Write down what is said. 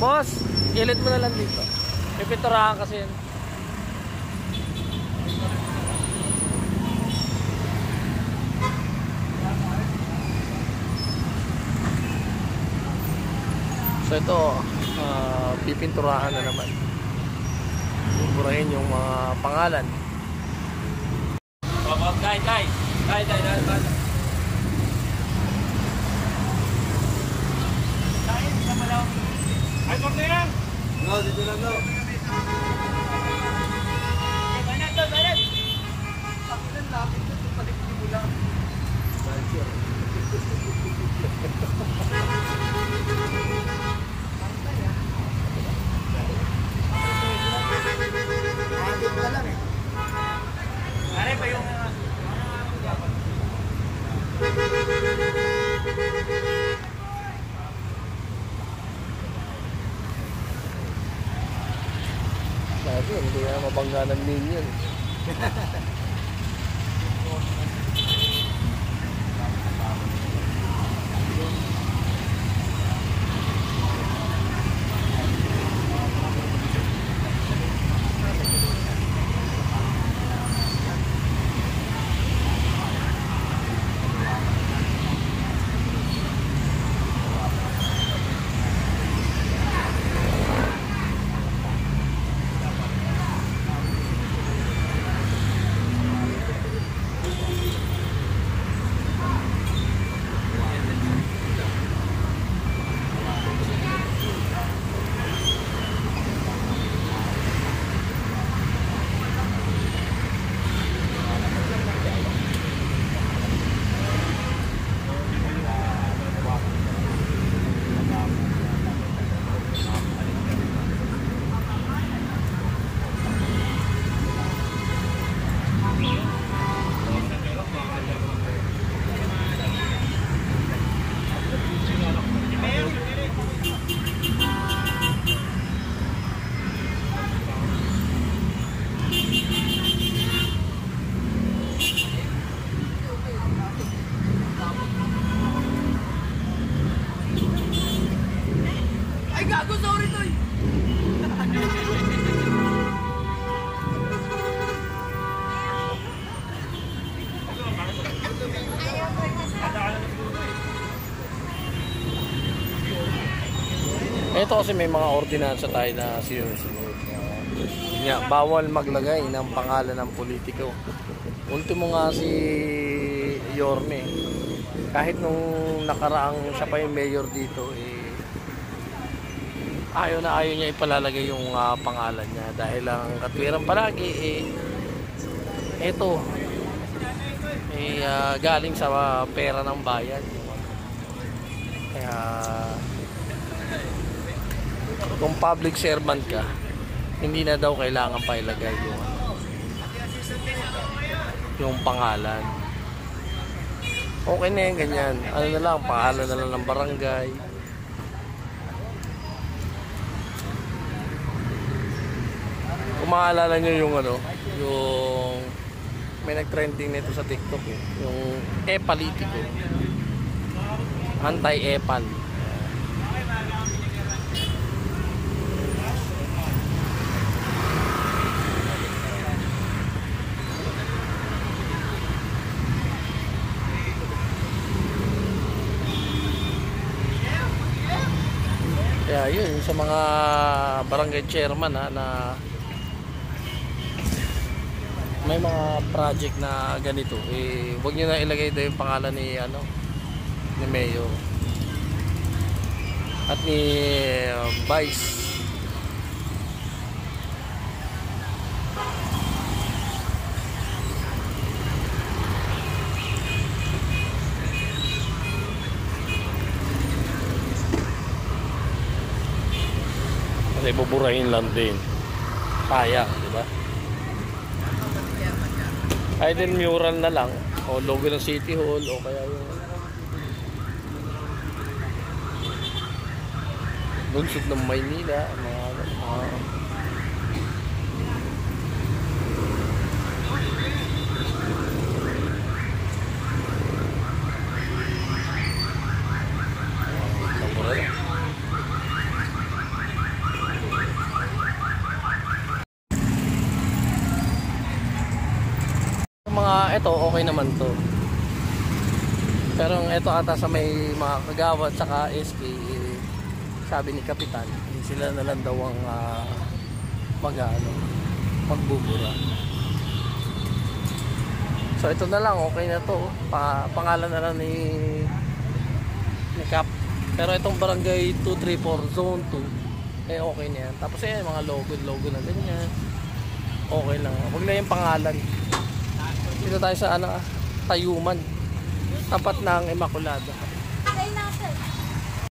Boss, ilit mo na lang dito. May pinturahan kasi yan. So ito, pipinturahan na naman. Burahin yung mga pangalan. Kay. Ay, kung na yan! No, dito lang daw. Bayan! Pakilan lapit ito, palipin mo lang. Bayan siya. Nakakit ka lang eh. Pare pa yung... Sabi, hindi na mabangga ng minion. Ito kasi may mga ordinansa tayo na sinusunod. Bawal maglagay ng pangalan ng politiko. Ultimo nga si Yorme. Kahit nung nakaraang siya pa yung mayor dito, ayaw niya ipalalagay yung pangalan niya. Dahil ang katwiran palagi, ito, galing sa pera ng bayan. Kaya... kung public servant ka, hindi na daw kailangan pa ilagay yung pangalan. Okay na yan, ganyan. Ano na lang, pangalan na lang ng barangay. Kung maalala nyo yung yung may nag-trending nito sa TikTok yung e-politiko. Anti-epal. Kaya yun, sa mga barangay chairman na may mga project na ganito, huwag nyo na ilagay daw yung pangalan ni Mayor at ni Vice. Kasi buburahin lang din. Sayang, di ba? Ay din mural na lang o logo ng City Hall o kaya yung lungsod ng Maynila, mga ito okay naman to. Pero ito ata sa may mga Kagawad saka SK, sabi ni Kapitan, sila na lang daw ang magbubura. So ito na lang, okay na to. Pangalan na lang ni Cap. Pero itong barangay 234 zone 2, okay na yan. Tapos mga logo na ganyan, okay lang. Huwag na yung pangalan. Dito tayo sa Tayuman, tapat ng Immaculada.